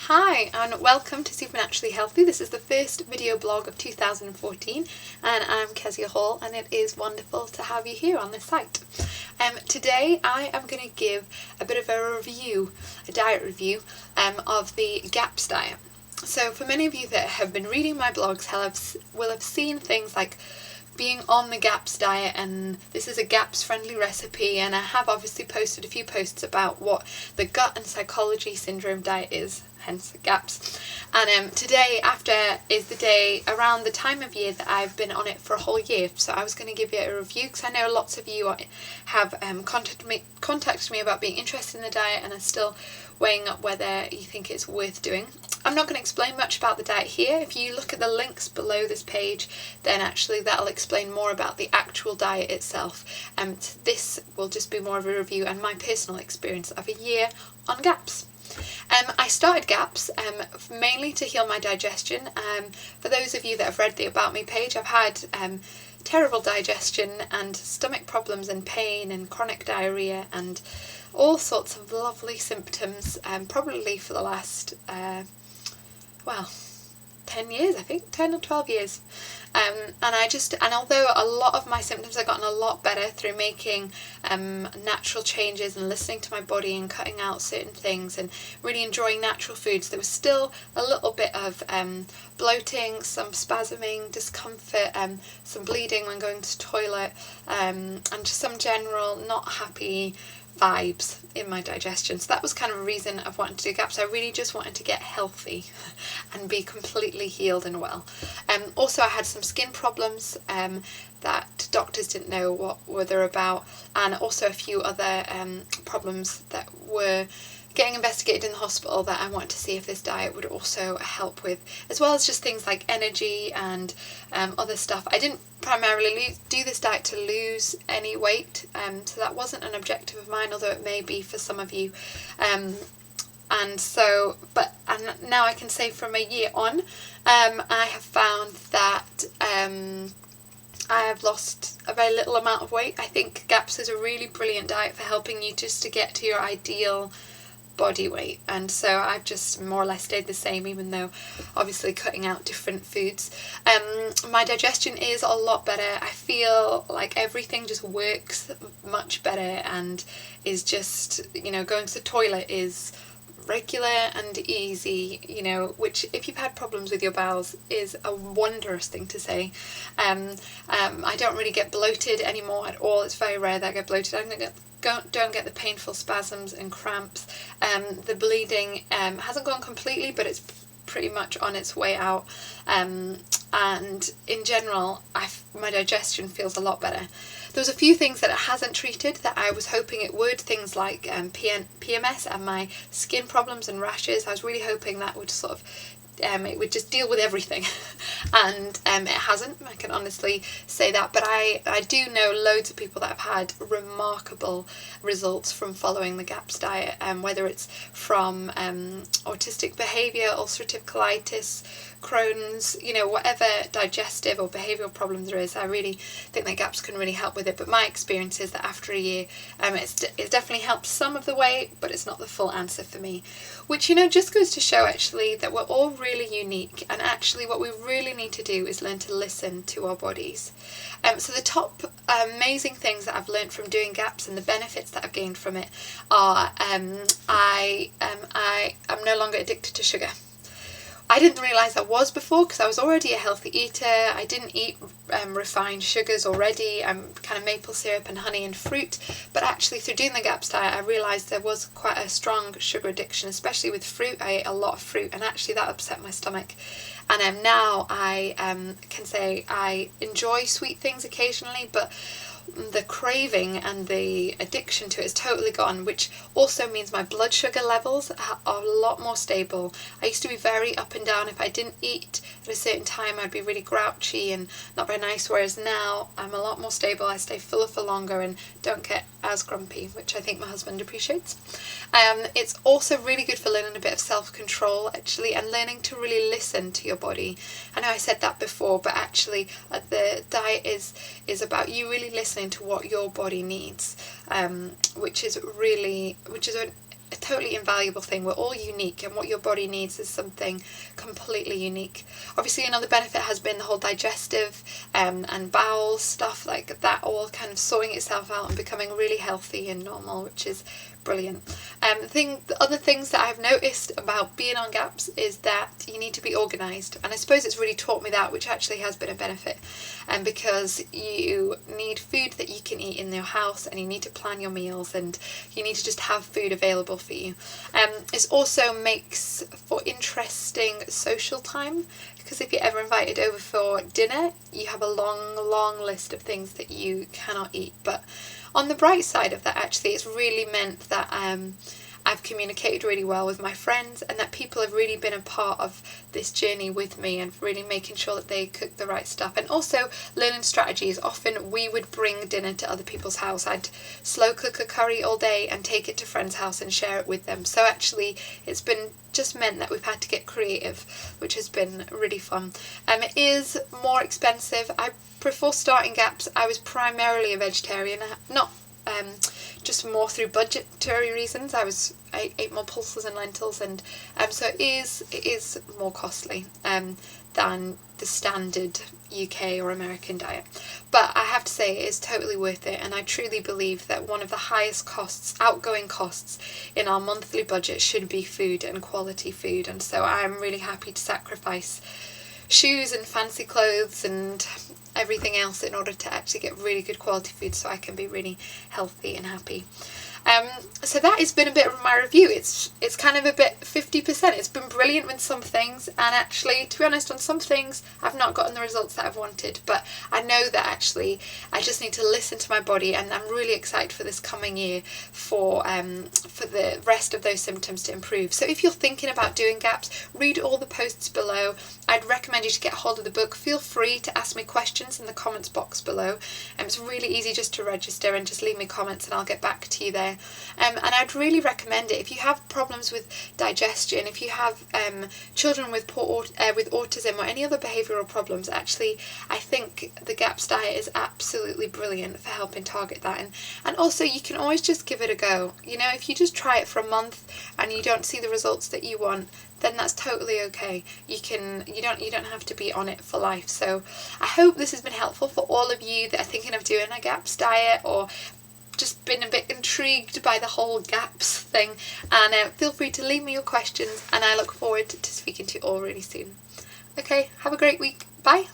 Hi and welcome to Supernaturally Healthy. This is the first video blog of 2014 and I'm Kezia Hall and it is wonderful to have you here on this site. Today I am going to give a bit of a diet review of the GAPS diet. So for many of you that have been reading my blogs will have seen things like being on the GAPS diet, and this is a GAPS friendly recipe, and I have obviously posted a few posts about what the gut and psychology syndrome diet is, hence GAPS. And today is the day around the time of year that I've been on it for a whole year, so I was going to give you a review because I know lots of you have contacted me about being interested in the diet and are still weighing up whether you think it's worth doing. I'm not going to explain much about the diet here. If you look at the links below this page, then actually that'll explain more about the actual diet itself. This will just be more of a review and my personal experience of a year on GAPS. I started GAPS mainly to heal my digestion. For those of you that have read the About Me page, I've had terrible digestion and stomach problems and pain and chronic diarrhoea and all sorts of lovely symptoms, probably for the last 10 years, I think, 10 or 12 years. And although a lot of my symptoms have gotten a lot better through making natural changes and listening to my body and cutting out certain things and really enjoying natural foods, there was still a little bit of bloating, some spasming, discomfort, some bleeding when going to the toilet, and just some general not happy vibes in my digestion. So that was kind of a reason of wanting to do GAPS. I really just wanted to get healthy and be completely healed and well. Also I had some skin problems that doctors didn't know what they're about, and also a few other problems that were getting investigated in the hospital that I wanted to see if this diet would also help with, as well as just things like energy and other stuff. I didn't primarily do this diet to lose any weight, so that wasn't an objective of mine, although it may be for some of you. And now I can say from a year on, I have found that I have lost a very little amount of weight. I think GAPS is a really brilliant diet for helping you just to get to your ideal body weight, and so I've just more or less stayed the same, even though obviously cutting out different foods. My digestion is a lot better. I feel like everything just works much better and is just, going to the toilet is regular and easy, which if you've had problems with your bowels is a wondrous thing to say. I don't really get bloated anymore at all. It's very rare that I get bloated. Don't get the painful spasms and cramps. The bleeding hasn't gone completely, but it's pretty much on its way out. And in general, my digestion feels a lot better. There's a few things that it hasn't treated that I was hoping it would, things like PMS and my skin problems and rashes. I was really hoping that would sort of it would just deal with everything, and it hasn't. I can honestly say that, but I do know loads of people that have had remarkable results from following the GAPS diet, whether it's from autistic behaviour, ulcerative colitis, Crohn's, whatever digestive or behavioural problem there is. I really think that GAPS can really help with it, but my experience is that after a year it's definitely helped some of the way, but it's not the full answer for me, which just goes to show actually that we're all really unique, and actually what we really need to do is learn to listen to our bodies. So the top amazing things that I've learned from doing GAPS and the benefits that I've gained from it are I am no longer addicted to sugar. I didn't realise I was before because I was already a healthy eater. I didn't eat refined sugars already. I'm kind of maple syrup and honey and fruit. But actually through doing the GAPS diet, I realised there was quite a strong sugar addiction, especially with fruit. I ate a lot of fruit and actually that upset my stomach. And now I can say I enjoy sweet things occasionally, but the craving and the addiction to it is totally gone, which also means my blood sugar levels are a lot more stable. I used to be very up and down. If I didn't eat at a certain time, I'd be really grouchy and not very nice, whereas now I'm a lot more stable. I stay fuller for longer and don't get as grumpy, which I think my husband appreciates. It's also really good for learning a bit of self-control actually, and learning to really listen to your body. I know I said that before, but actually the diet is about you really listening to what your body needs, which is a totally invaluable thing. We're all unique, and what your body needs is something completely unique. Obviously, another benefit has been the whole digestive and bowel stuff, like that all kind of sorting itself out and becoming really healthy and normal, which is brilliant. The other things that I've noticed about being on GAPS is that you need to be organised, and I suppose it's really taught me that, which actually has been a benefit, because you need food that you can eat in your house, and you need to plan your meals, and you need to just have food available for you. It also makes for interesting social time, because if you're ever invited over for dinner, you have a long list of things that you cannot eat. But on the bright side of that, actually, it's really meant that I've communicated really well with my friends, and that people have really been a part of this journey with me, and really making sure that they cook the right stuff, and also learning strategies. Often we would bring dinner to other people's house. I'd slow cook a curry all day and take it to friends' house and share it with them. So actually it's been just meant that we've had to get creative, which has been really fun. It is more expensive. Before starting GAPS, I was primarily a vegetarian, not just more through budgetary reasons. I ate more pulses and lentils, and so it is more costly than the standard UK or American diet. But I have to say it is totally worth it, and I truly believe that one of the highest outgoing costs in our monthly budget should be food, and quality food. And so I'm really happy to sacrifice shoes and fancy clothes and everything else in order to actually get really good quality food, so I can be really healthy and happy. So that has been a bit of my review. It's kind of a bit 50%. It's been brilliant with some things, and actually, to be honest, on some things I've not gotten the results that I've wanted, but I know that actually I just need to listen to my body, and I'm really excited for this coming year for the rest of those symptoms to improve. So if you're thinking about doing GAPS, read all the posts below. I'd recommend you to get hold of the book. Feel free to ask me questions in the comments box below. It's really easy just to register and just leave me comments, and I'll get back to you there. And I'd really recommend it if you have problems with digestion, if you have children with with autism or any other behavioural problems. Actually, I think the GAPS diet is absolutely brilliant for helping target that. And also, you can always just give it a go. You know, if you just try it for a month and you don't see the results that you want, then that's totally okay. You don't have to be on it for life. So I hope this has been helpful for all of you that are thinking of doing a GAPS diet, or just been a bit intrigued by the whole GAPS thing. And feel free to leave me your questions, and I look forward to speaking to you all really soon. Okay, have a great week. Bye.